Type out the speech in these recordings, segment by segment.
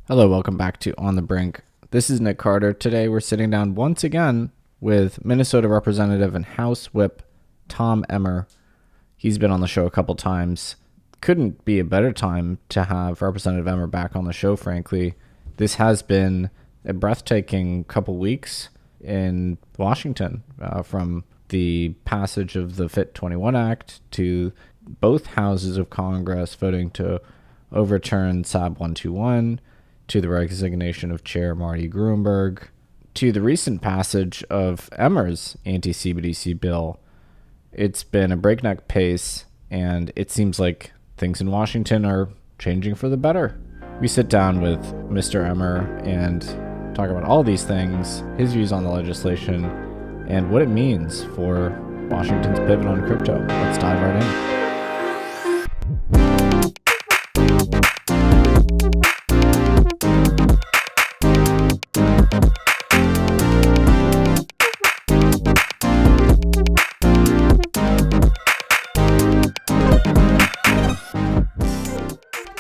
Hello, welcome back to On the Brink. This is Nick Carter. Today we're sitting down once again with Minnesota Representative and House Whip Tom Emmer. He's been on the show a couple times. Couldn't be a better time to have Representative Emmer back on the show, frankly. This has been a breathtaking couple weeks in Washington, from the passage of the FIT21 Act to both houses of Congress voting to overturn SAB 121, to the resignation of Chair Marty Gruenberg, to the recent passage of Emmer's anti-CBDC bill. It's been a breakneck pace, and it seems like things in Washington are changing for the better. We sit down with Mr. Emmer and talk about all these things, his views on the legislation, and what it means for Washington's pivot on crypto. Let's dive right in.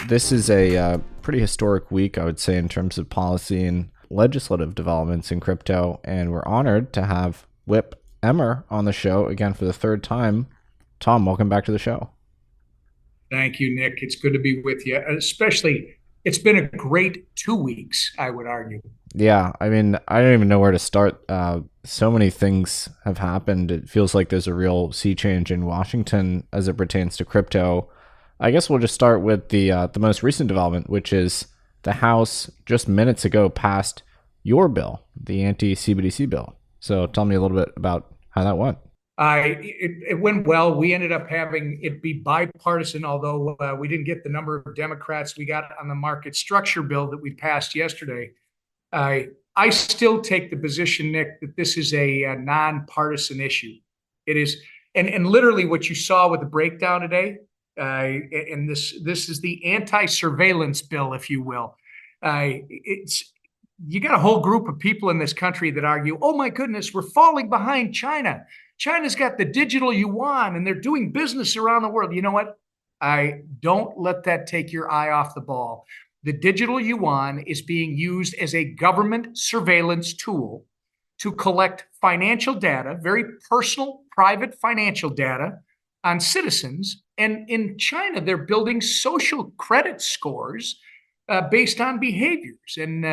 This is a pretty historic week, I would say, in terms of policy and legislative developments in crypto, and we're honored to have Whip Emmer on the show again for the third time. Tom, welcome back to the show. Thank you, Nick. It's good to be with you. Especially, it's been a great 2 weeks, I would argue. Yeah, I mean, I don't even know where to start. So many things have happened. It feels like there's a real sea change in Washington as it pertains to crypto. I guess we'll just start with the most recent development, which is the House just minutes ago passed your bill, the anti-CBDC bill. So tell me a little bit about how that went. It went well. We ended up having it be bipartisan, although we didn't get the number of Democrats we got on the market structure bill that we passed yesterday. I still take the position, Nick, that this is a nonpartisan issue. It is, and literally what you saw with the breakdown today. And this is the anti-surveillance bill, if you will. You got a whole group of people in this country that argue, oh my goodness, we're falling behind China. China's got the digital yuan and they're doing business around the world. You know what? I don't let that take your eye off the ball. The digital yuan is being used as a government surveillance tool to collect financial data, very personal, private financial data on citizens. And in China, they're building social credit scores based on behaviors. And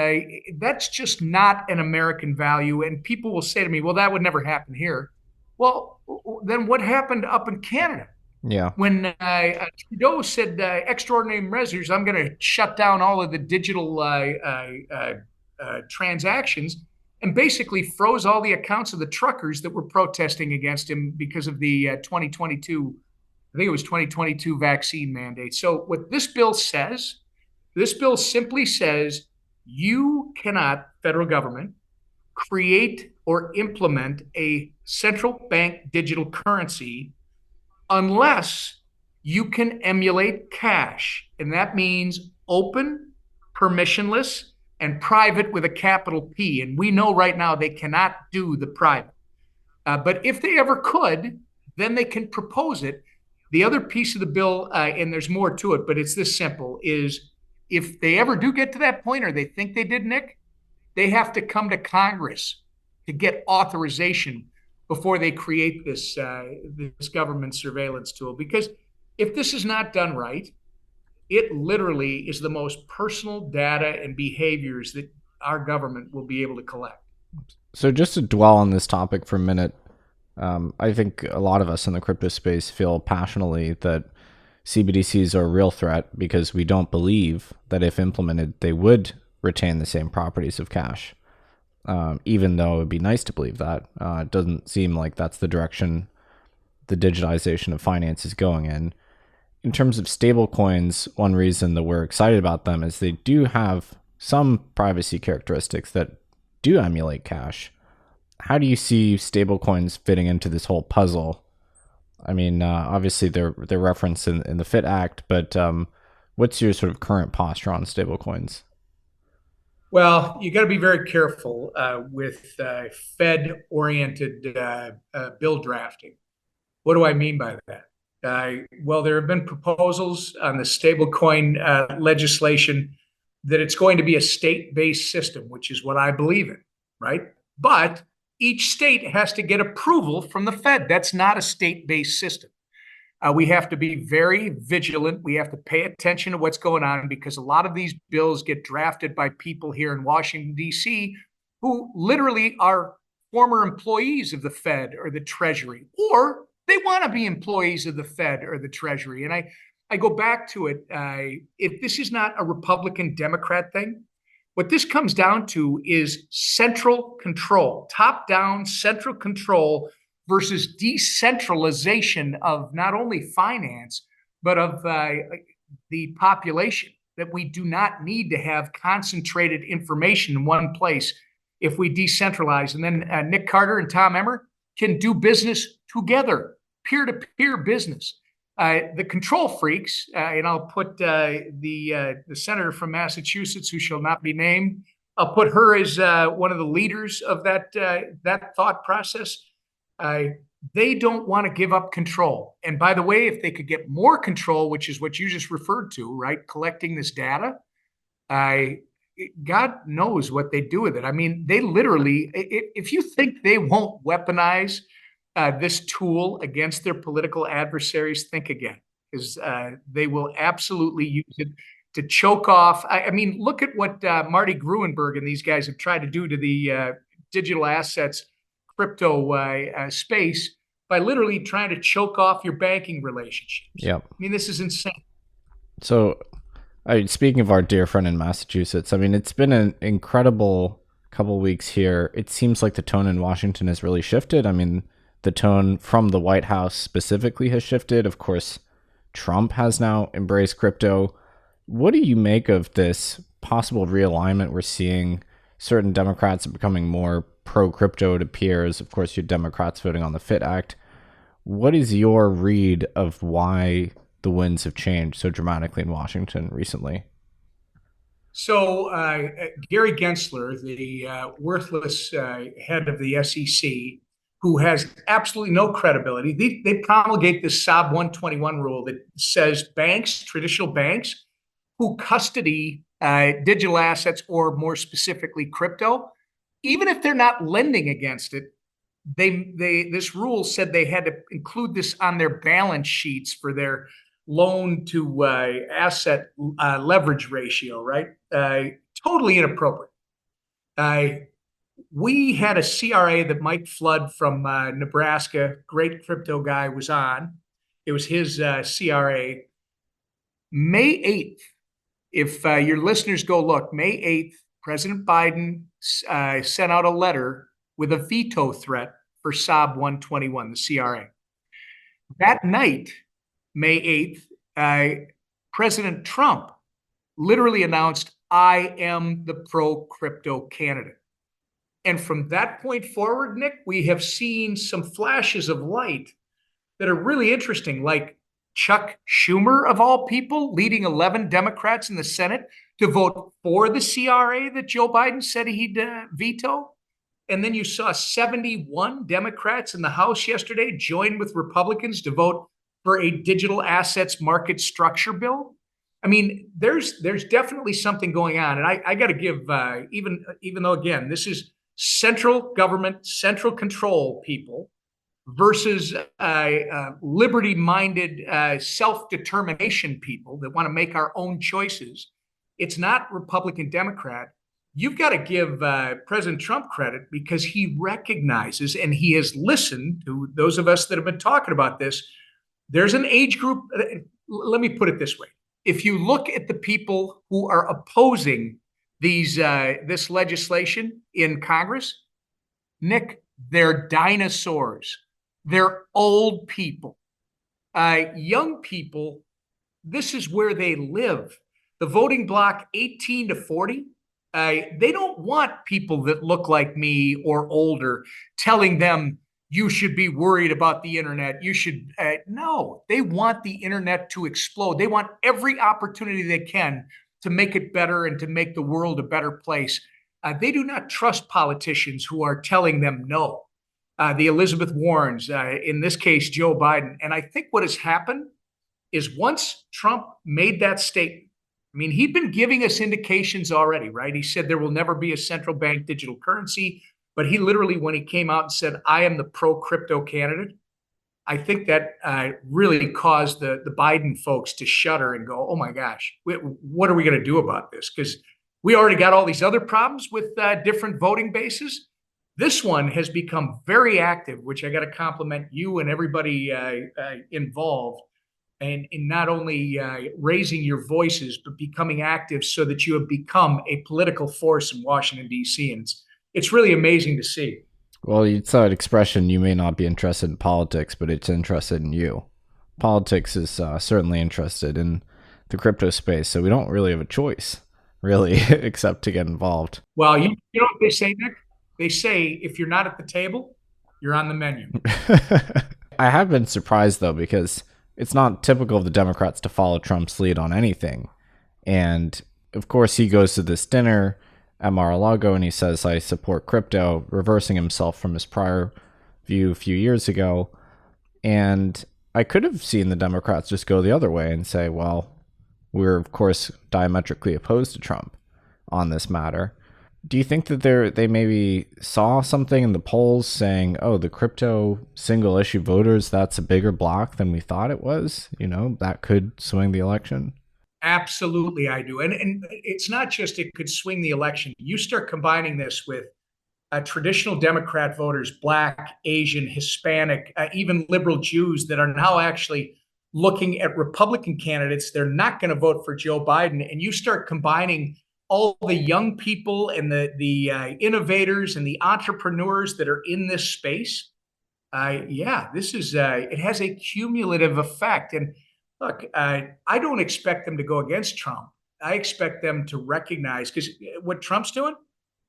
that's just not an American value. And people will say to me, well, that would never happen here. Well, then what happened up in Canada? Yeah. When Trudeau said extraordinary measures, I'm going to shut down all of the digital transactions, and basically froze all the accounts of the truckers that were protesting against him because of the 2022, I think it was 2022 vaccine mandate. So what this bill says, this bill simply says you cannot, federal government, create or implement a central bank digital currency unless you can emulate cash. And that means open, permissionless, and private with a capital P. And we know right now they cannot do the private. But if they ever could, then they can propose it. The other piece of the bill, and there's more to it, but it's this simple, is if they ever do get to that point, or they think they did, Nick, they have to come to Congress to get authorization before they create this government surveillance tool. Because if this is not done right, it literally is the most personal data and behaviors that our government will be able to collect. So just to dwell on this topic for a minute, I think a lot of us in the crypto space feel passionately that CBDCs are a real threat because we don't believe that if implemented, they would retain the same properties of cash. Even though it'd be nice to believe that. It doesn't seem like that's the direction the digitization of finance is going in. In terms of stablecoins, one reason that we're excited about them is they do have some privacy characteristics that do emulate cash. How do you see stablecoins fitting into this whole puzzle? I mean, obviously they're referenced in the FIT Act, but what's your sort of current posture on stablecoins? Well, you got to be very careful with Fed-oriented bill drafting. What do I mean by that? Well, there have been proposals on the stablecoin legislation that it's going to be a state-based system, which is what I believe in, right? But each state has to get approval from the Fed. That's not a state-based system. We have to be very vigilant. We have to pay attention to what's going on, because a lot of these bills get drafted by people here in Washington, D.C., who literally are former employees of the Fed or the Treasury, or they want to be employees of the Fed or the Treasury. And I go back to it. If this is not a Republican Democrat thing, what this comes down to is central control, top-down central control versus decentralization of not only finance, but of the population, that we do not need to have concentrated information in one place if we decentralize. And then Nick Carter and Tom Emmer can do business together, peer-to-peer business. The control freaks, and I'll put the senator from Massachusetts, who shall not be named, I'll put her as one of the leaders of that thought process. They don't want to give up control. And by the way, if they could get more control, which is what you just referred to, right, collecting this data, God knows what they do with it. I mean, they literally, if you think they won't weaponize this tool against their political adversaries, think again, because they will absolutely use it to choke off. I mean, look at what Marty Gruenberg and these guys have tried to do to the digital assets, crypto space, by literally trying to choke off your banking relationships. Yep. I mean, this is insane. So, speaking of our dear friend in Massachusetts, I mean, it's been an incredible couple weeks here. It seems like the tone in Washington has really shifted. I mean, the tone from the White House specifically has shifted. Of course, Trump has now embraced crypto. What do you make of this possible realignment we're seeing? Certain Democrats are becoming more pro-crypto to peers. Of course, you Democrats voting on the FIT Act. What is your read of why the winds have changed so dramatically in Washington recently? So Gary Gensler, the worthless head of the SEC, who has absolutely no credibility, they promulgate this SOB 121 rule that says banks, traditional banks, who custody digital assets, or more specifically crypto, even if they're not lending against it, this rule said they had to include this on their balance sheets for their loan to asset leverage ratio, right? Totally inappropriate. We had a CRA that Mike Flood from Nebraska, great crypto guy, was on. It was his CRA. May 8th, if your listeners go look, May 8th, President Biden sent out a letter with a veto threat for SOB 121, the CRA. That night, May 8th, President Trump literally announced, "I am the pro-crypto candidate." And from that point forward, Nick, we have seen some flashes of light that are really interesting, like Chuck Schumer, of all people, leading 11 Democrats in the Senate to vote for the CRA that Joe Biden said he'd veto. And then you saw 71 Democrats in the House yesterday join with Republicans to vote for a digital assets market structure bill. I mean, there's definitely something going on. And I got to give, even though, again, this is central government, central control people versus liberty-minded, self-determination people that want to make our own choices. It's not Republican, Democrat. You've got to give President Trump credit, because he recognizes, and he has listened to those of us that have been talking about this. There's an age group. Let me put it this way. If you look at the people who are opposing this legislation in Congress, Nick, they're dinosaurs. They're old people. Young people, this is where they live. The voting bloc 18 to 40, they don't want people that look like me or older telling them, you should be worried about the internet. You should, no, they want the internet to explode. They want every opportunity they can to make it better and to make the world a better place. They do not trust politicians who are telling them no. The Elizabeth Warrens, in this case, Joe Biden. And I think what has happened is, once Trump made that statement, I mean, he'd been giving us indications already, right? He said there will never be a central bank digital currency, but he literally, when he came out and said, I am the pro crypto candidate, I think that really caused the Biden folks to shudder and go, oh my gosh, what are we going to do about this? Because we already got all these other problems with different voting bases. This one has become very active, which I got to compliment you and everybody involved and in not only raising your voices, but becoming active so that you have become a political force in Washington, D.C. And it's really amazing to see. Well, you saw an expression, you may not be interested in politics, but it's interested in you. Politics is certainly interested in the crypto space, so we don't really have a choice, really, except to get involved. Well, you know what they say, Nick? They say if you're not at the table, you're on the menu. I have been surprised, though, because it's not typical of the Democrats to follow Trump's lead on anything. And, of course, he goes to this dinner at Mar-a-Lago and he says, I support crypto, reversing himself from his prior view a few years ago. And I could have seen the Democrats just go the other way and say, well, we're, of course, diametrically opposed to Trump on this matter. Do you think that they maybe saw something in the polls saying, oh, the crypto single issue voters, that's a bigger block than we thought it was? You know, that could swing the election? Absolutely, I do. And it's not just it could swing the election. You start combining this with traditional Democrat voters, Black, Asian, Hispanic, even liberal Jews that are now actually looking at Republican candidates. They're not going to vote for Joe Biden. And you start combining all the young people and the innovators and the entrepreneurs that are in this space. Yeah, this is it has a cumulative effect. And look, I don't expect them to go against Trump. I expect them to recognize because what Trump's doing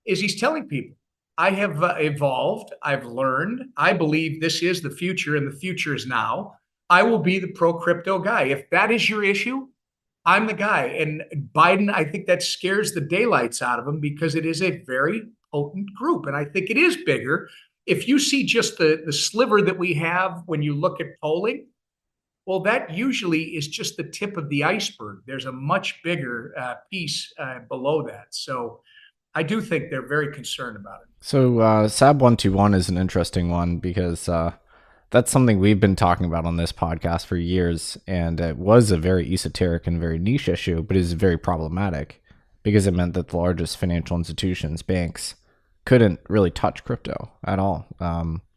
is he's telling people, I have evolved, I've learned, I believe this is the future and the future is now. I will be the pro crypto guy. If that is your issue, I'm the guy. And Biden, I think that scares the daylights out of him because it is a very potent group. And I think it is bigger. If you see just the sliver that we have when you look at polling, well, that usually is just the tip of the iceberg. There's a much bigger piece below that. So I do think they're very concerned about it. So SAB121 is an interesting one because that's something we've been talking about on this podcast for years, and it was a very esoteric and very niche issue, but it is very problematic because it meant that the largest financial institutions, banks, couldn't really touch crypto at all.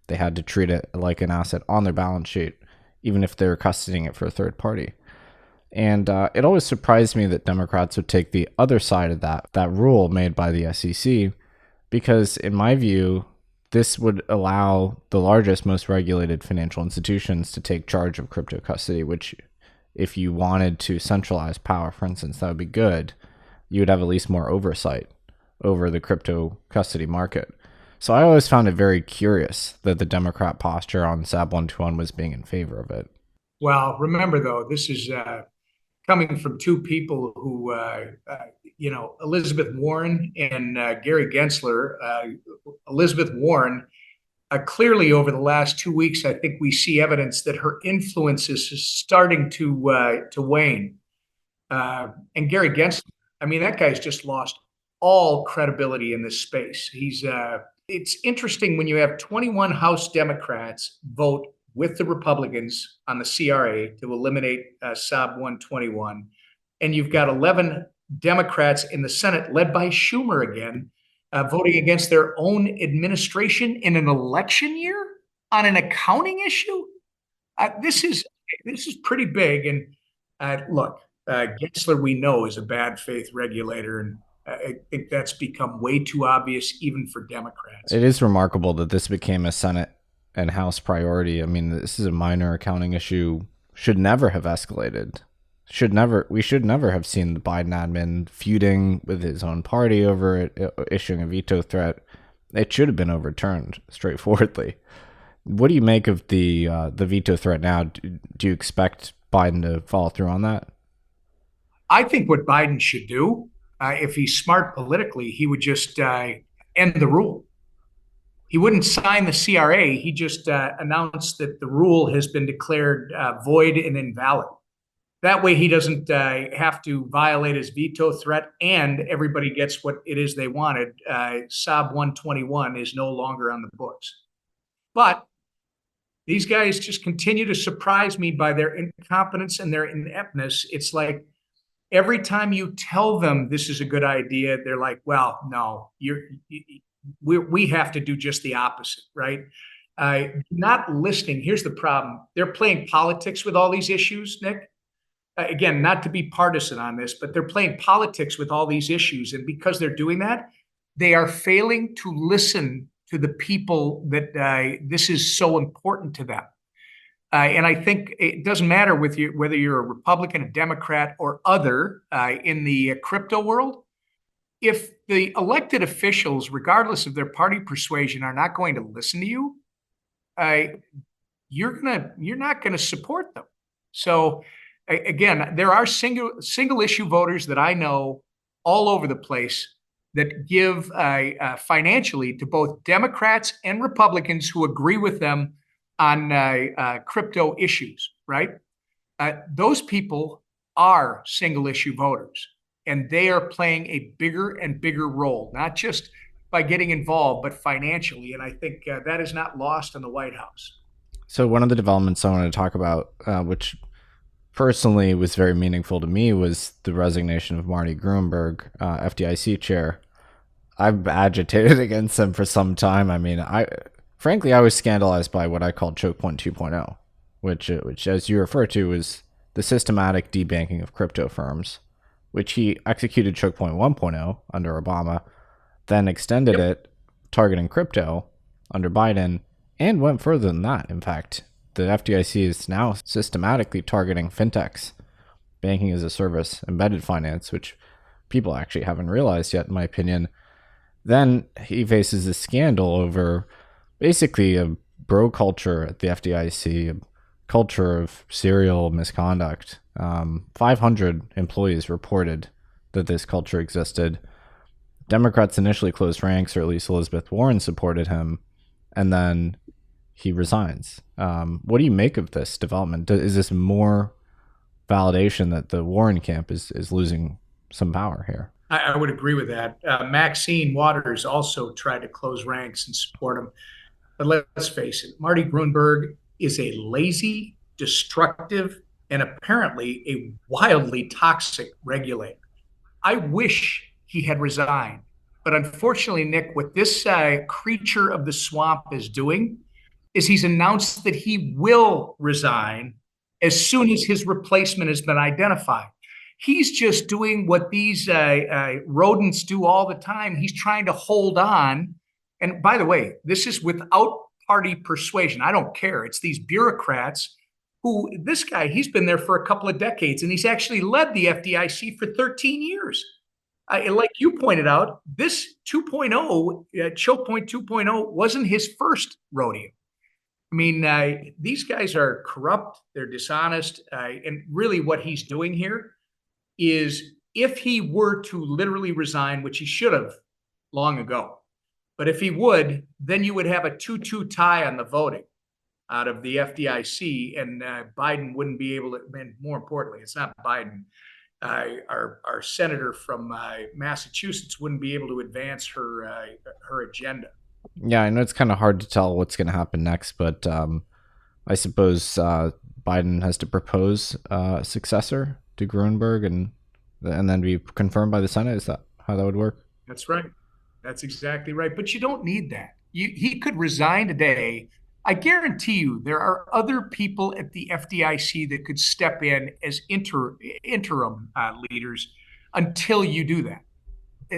They had to treat it like an asset on their balance sheet, even if they were custodying it for a third party. And it always surprised me that Democrats would take the other side of that rule made by the SEC, because in my view, this would allow the largest, most regulated financial institutions to take charge of crypto custody, which if you wanted to centralize power, for instance, that would be good. You would have at least more oversight over the crypto custody market. So I always found it very curious that the Democrat posture on SAB 121 was being in favor of it. Well, remember, though, this is coming from two people who, Elizabeth Warren and Gary Gensler. Elizabeth Warren, clearly over the last 2 weeks, I think we see evidence that her influence is starting to wane. And Gary Gensler, I mean, that guy's just lost all credibility in this space. It's interesting when you have 21 House Democrats vote with the Republicans on the CRA to eliminate SAB 121. And you've got 11 Democrats in the Senate, led by Schumer again, voting against their own administration in an election year on an accounting issue. This is pretty big. And look, Gensler, we know, is a bad faith regulator. And I think that's become way too obvious, even for Democrats. It is remarkable that this became a Senate and House priority. I mean, this is a minor accounting issue, should never have escalated. We should never have seen the Biden admin feuding with his own party over it, issuing a veto threat. It should have been overturned straightforwardly. What do you make of the veto threat now? Do you expect Biden to follow through on that? I think what Biden should do, if he's smart politically, he would just end the rule. He wouldn't sign the CRA. He just announced that the rule has been declared void and invalid. That way he doesn't have to violate his veto threat, and everybody gets what it is they wanted. SAB 121 is no longer on the books. But these guys just continue to surprise me by their incompetence and their ineptness. It's like every time you tell them this is a good idea, they're like, well, no, we have to do just the opposite, right? Not listening. Here's the problem. They're playing politics with all these issues, Nick. Again, not to be partisan on this, but they're playing politics with all these issues. And because they're doing that, they are failing to listen to the people that this is so important to them. And I think it doesn't matter with you whether you're a Republican, a Democrat, or other in the crypto world. If the elected officials, regardless of their party persuasion, are not going to listen to you, you're not going to support them. So again, there are single issue voters that I know all over the place that give financially to both Democrats and Republicans who agree with them on crypto issues, right? Those people are single issue voters, and they are playing a bigger and bigger role, not just by getting involved, but financially. And I think that is not lost on the White House. So one of the developments I wanted to talk about, which personally was very meaningful to me, was the resignation of Marty Gruenberg, FDIC chair. I've agitated against him for some time. I mean, frankly, I was scandalized by what I called choke point 2.0, which, as you refer to, is the systematic debanking of crypto firms, which he executed choke point 1.0 under Obama, then extended it targeting crypto under Biden, and went further than that. In fact, the FDIC is now systematically targeting fintechs, banking as a service, embedded finance, which people actually haven't realized yet, in my opinion. Then he faces this scandal over basically a bro culture at the FDIC, a culture of serial misconduct. 500 employees reported that this culture existed. Democrats initially closed ranks, or at least Elizabeth Warren supported him, and then he resigns. What do you make of this development? Is this more validation that the Warren camp is losing some power here? I would agree with that. Maxine Waters also tried to close ranks and support him. But let's face it, Marty Gruenberg is a lazy, destructive, and apparently a wildly toxic regulator. I wish he had resigned. But unfortunately, Nick, what this creature of the swamp is doing is he's announced that he will resign as soon as his replacement has been identified. He's just doing what these rodents do all the time. He's trying to hold on. And by the way, this is without party persuasion. I don't care. It's these bureaucrats who, this guy, he's been there for a couple of decades, and he's actually led the FDIC for 13 years. Like you pointed out, this 2.0, choke point 2.0, wasn't his first rodeo. I mean, these guys are corrupt. They're dishonest. And really what he's doing here is, if he were to literally resign, which he should have long ago, but if he would, then you would have a 2-2 tie on the voting out of the FDIC, and Biden wouldn't be able to, and more importantly, it's not Biden, our senator from Massachusetts wouldn't be able to advance her agenda. Yeah, I know it's kind of hard to tell what's going to happen next, but I suppose Biden has to propose a successor to Gruenberg and then be confirmed by the Senate. Is that how that would work? That's right. That's exactly right. But you don't need that. He could resign today. I guarantee you there are other people at the FDIC that could step in as interim leaders until you do that.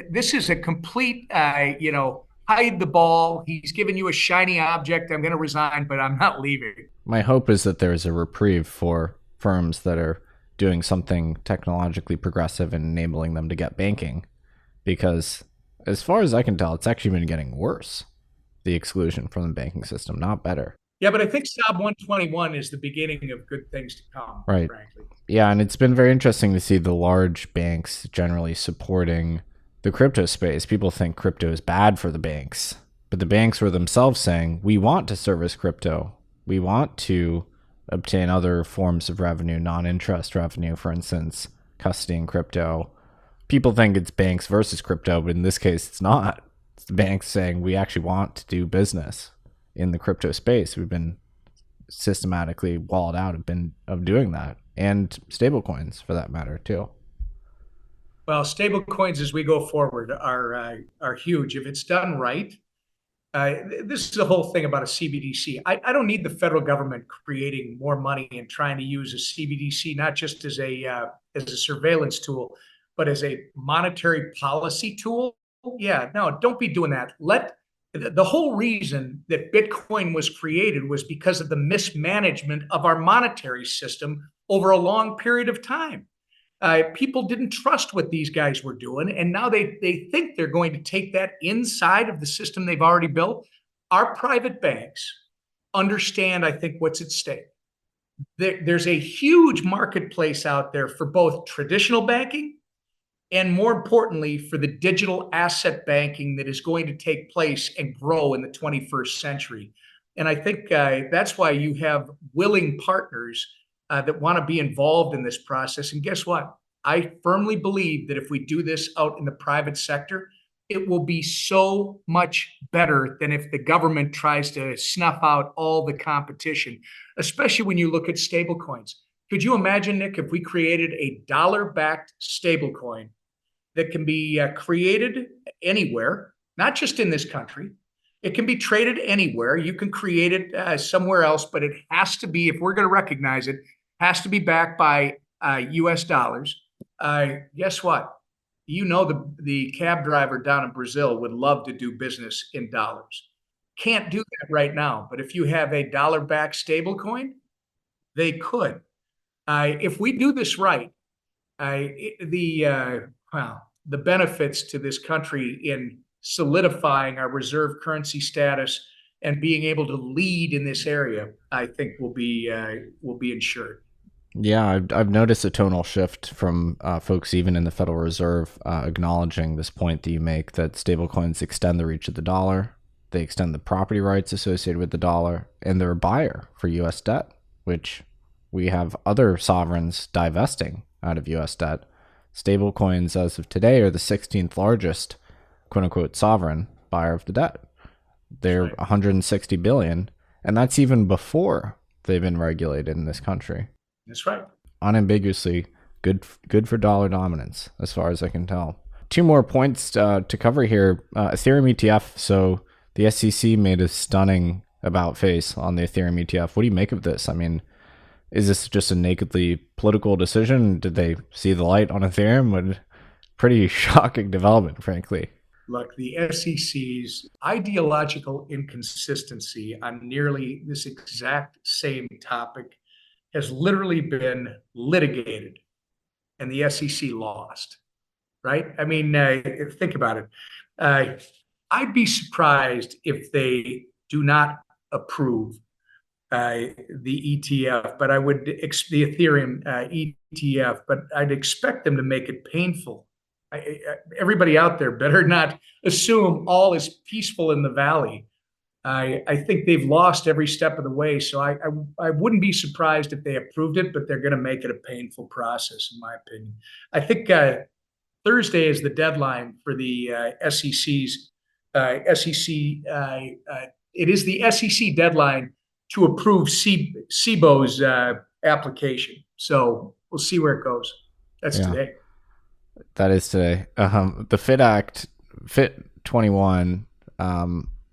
This is a complete, hide the ball. He's giving you a shiny object. I'm going to resign, but I'm not leaving. My hope is that there's a reprieve for firms that are doing something technologically progressive and enabling them to get banking, because as far as I can tell, it's actually been getting worse. The exclusion from the banking system, not better. Yeah, but I think SAB 121 is the beginning of good things to come, right? Frankly. Yeah, and it's been very interesting to see the large banks generally supporting the crypto space. People think crypto is bad for the banks, but the banks were themselves saying, we want to service crypto. We want to obtain other forms of revenue, non-interest revenue, for instance, custody and crypto. People think it's banks versus crypto, but in this case, it's not. It's the banks saying we actually want to do business in the crypto space. We've been systematically walled out of doing that, and stablecoins for that matter too. Well, stable coins as we go forward are huge if it's done right. This is the whole thing about a CBDC. I don't need the federal government creating more money and trying to use a CBDC not just as a surveillance tool, but as a monetary policy tool. Yeah, no, don't be doing that. The whole reason that Bitcoin was created was because of the mismanagement of our monetary system over a long period of time. People didn't trust what these guys were doing, and now they think they're going to take that inside of the system they've already built. Our private banks understand, I think, what's at stake. There's a huge marketplace out there for both traditional banking and, more importantly, for the digital asset banking that is going to take place and grow in the 21st century. And I think that's why you have willing partners that want to be involved in this process. And guess what? I firmly believe that if we do this out in the private sector, it will be so much better than if the government tries to snuff out all the competition, especially when you look at stablecoins. Could you imagine, Nick, if we created a dollar-backed stablecoin that can be created anywhere, not just in this country? It can be traded anywhere. You can create it somewhere else, but it has to be, if we're going to recognize it, has to be backed by US dollars. Guess what? You know, the cab driver down in Brazil would love to do business in dollars. Can't do that right now. But if you have a dollar-backed stablecoin, they could. If we do this right, the benefits to this country in solidifying our reserve currency status and being able to lead in this area, I think will be ensured. Yeah, I've noticed a tonal shift from folks even in the Federal Reserve acknowledging this point that you make, that stablecoins extend the reach of the dollar, they extend the property rights associated with the dollar, and they're a buyer for U.S. debt, which we have other sovereigns divesting out of U.S. debt. Stablecoins, as of today, are the 16th largest, quote unquote, sovereign buyer of the debt. They're right. 160 billion, and that's even before they've been regulated in this country. That's right. Unambiguously good for dollar dominance, as far as I can tell. Two more points to cover here. Ethereum ETF. So the SEC made a stunning about face on the Ethereum ETF. What do you make of this? I mean, is this just a nakedly political decision? Did they see the light on Ethereum? Pretty shocking development, frankly. Look, the SEC's ideological inconsistency on nearly this exact same topic has literally been litigated, and the SEC lost, right? I mean, think about it. I'd be surprised if they do not approve the ETF, but the Ethereum ETF, but I'd expect them to make it painful. Everybody out there better not assume all is peaceful in the valley. I think they've lost every step of the way. So I wouldn't be surprised if they approved it, but they're going to make it a painful process, in my opinion. I think Thursday is the deadline for the SEC's SEC. It is the SEC deadline to approve SIBO's application. So we'll see where it goes. That's today. That is today. The FIT Act, FIT.529,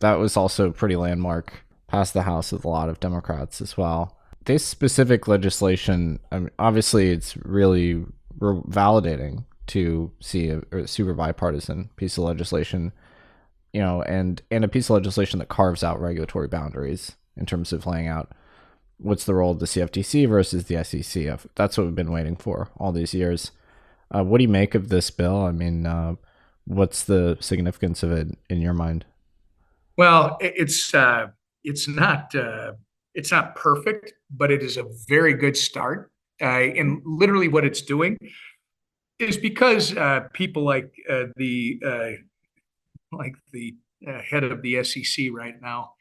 that was also pretty landmark, passed the House with a lot of Democrats as well. This specific legislation, I mean, obviously it's really validating to see a super bipartisan piece of legislation, and a piece of legislation that carves out regulatory boundaries in terms of laying out what's the role of the CFTC versus the SEC. That's what we've been waiting for all these years. What do you make of this bill? I mean, what's the significance of it in your mind? Well, it's not perfect, but it is a very good start. And literally, what it's doing is because people like the head of the SEC right now,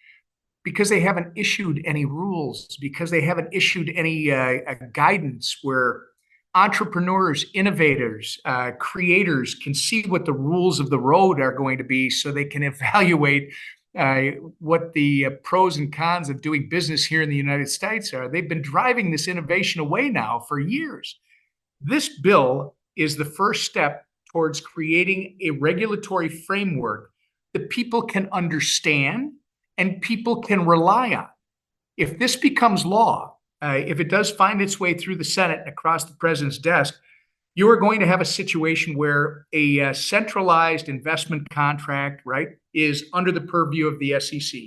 because they haven't issued any rules, because they haven't issued any guidance where entrepreneurs, innovators, creators can see what the rules of the road are going to be so they can evaluate uh, what the pros and cons of doing business here in the United States are. They've been driving this innovation away now for years. This bill is the first step towards creating a regulatory framework that people can understand and people can rely on. If this becomes law, if it does find its way through the Senate and across the president's desk, you are going to have a situation where a centralized investment contract, right, is under the purview of the SEC.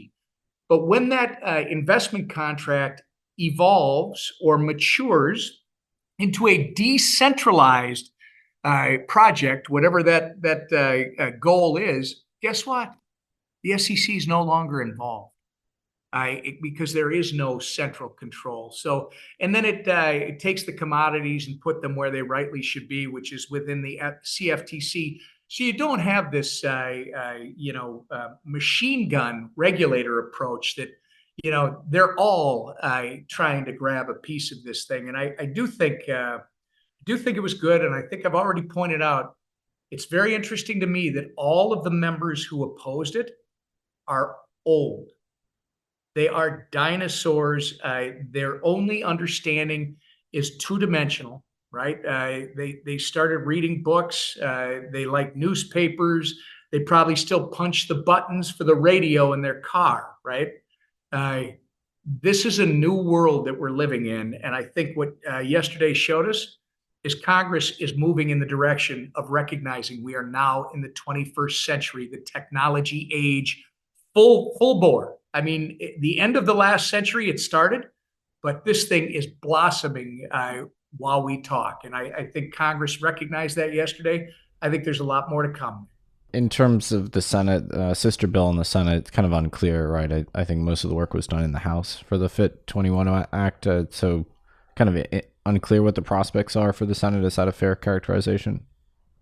But when that investment contract evolves or matures into a decentralized project, whatever that goal is, guess what? The SEC is no longer involved because there is no central control. So, and then it takes the commodities and put them where they rightly should be, which is within the CFTC. So you don't have this, machine gun regulator approach that, they're all trying to grab a piece of this thing. And I do think it was good, and I think I've already pointed out it's very interesting to me that all of the members who opposed it are old. They are dinosaurs. Their only understanding is two-dimensional, right? They started reading books. They like newspapers. They probably still punch the buttons for the radio in their car, right? This is a new world that we're living in, and I think what yesterday showed us is Congress is moving in the direction of recognizing we are now in the 21st century, the technology age, full bore. I mean, the end of the last century, it started, but this thing is blossoming while we talk. And I think Congress recognized that yesterday. I think there's a lot more to come. In terms of the Senate, sister bill in the Senate, it's kind of unclear, right? I think most of the work was done in the House for the FIT21 Act. So kind of unclear what the prospects are for the Senate. Is that a fair characterization?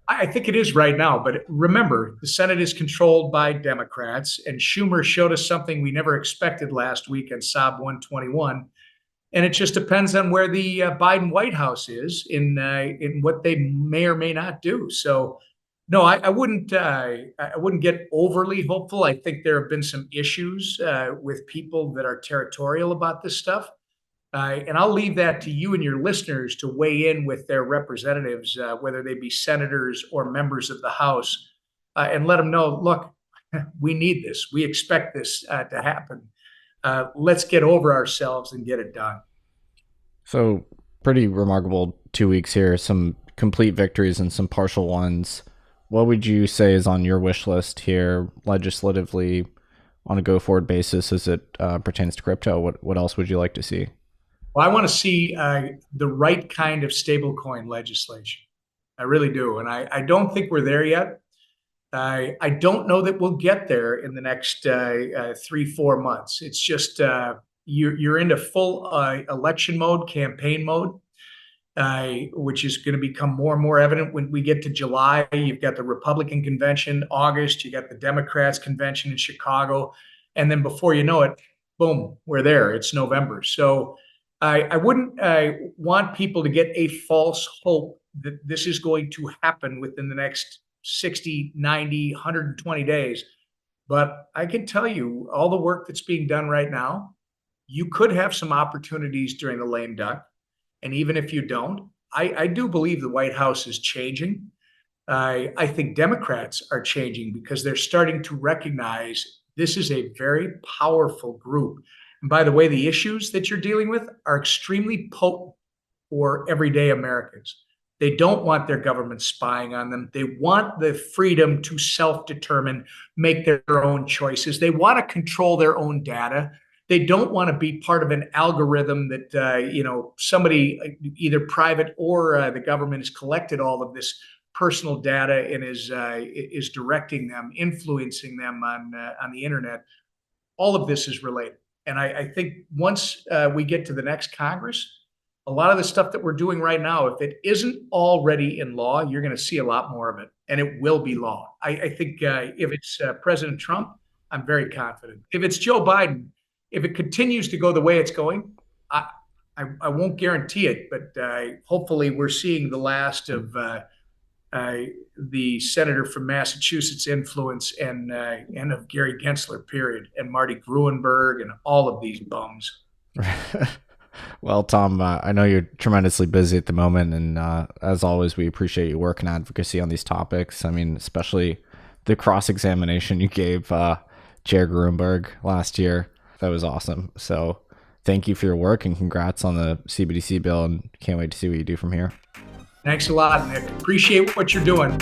I think it is right now, but remember, the Senate is controlled by Democrats, and Schumer showed us something we never expected last week on SOB 121. And it just depends on where the Biden White House is in what they may or may not do. So, no, I wouldn't get overly hopeful. I think there have been some issues with people that are territorial about this stuff. And I'll leave that to you and your listeners to weigh in with their representatives, whether they be senators or members of the House, and let them know, look, we need this. We expect this to happen. Let's get over ourselves and get it done. So pretty remarkable 2 weeks here, some complete victories and some partial ones. What would you say is on your wish list here legislatively on a go-forward basis as it pertains to crypto? What else would you like to see? Well, I want to see the right kind of stablecoin legislation. I really do. And I don't think we're there yet. I don't know that we'll get there in the next 3-4 months. It's just you're into full election mode, campaign mode, which is going to become more and more evident when we get to July. You've got the Republican convention, August, you got the Democrats convention in Chicago. And then before you know it, boom, we're there. It's November. So I wouldn't want people to get a false hope that this is going to happen within the next 60, 90, 120 days. But I can tell you all the work that's being done right now, you could have some opportunities during the lame duck. And even if you don't, I do believe the White House is changing. I think Democrats are changing because they're starting to recognize this is a very powerful group. And by the way, the issues that you're dealing with are extremely potent for everyday Americans. They don't want their government spying on them. They want the freedom to self-determine, make their own choices. They want to control their own data. They don't want to be part of an algorithm that somebody, either private or the government, has collected all of this personal data and is directing them, influencing them on the internet. All of this is related. And I think once we get to the next Congress, a lot of the stuff that we're doing right now, if it isn't already in law, you're going to see a lot more of it, and it will be law. I think if it's President Trump, I'm very confident. If it's Joe Biden, if it continues to go the way it's going, I won't guarantee it, but hopefully we're seeing the last of the senator from Massachusetts influence and of Gary Gensler, period, and Marty Gruenberg and all of these bums. Well, Tom, I know you're tremendously busy at the moment, and as always, we appreciate your work and advocacy on these topics. I mean, especially the cross-examination you gave Chair Gruenberg last year. That was awesome. So thank you for your work, and congrats on the CBDC bill, and can't wait to see what you do from here. Thanks a lot, Nick. Appreciate what you're doing.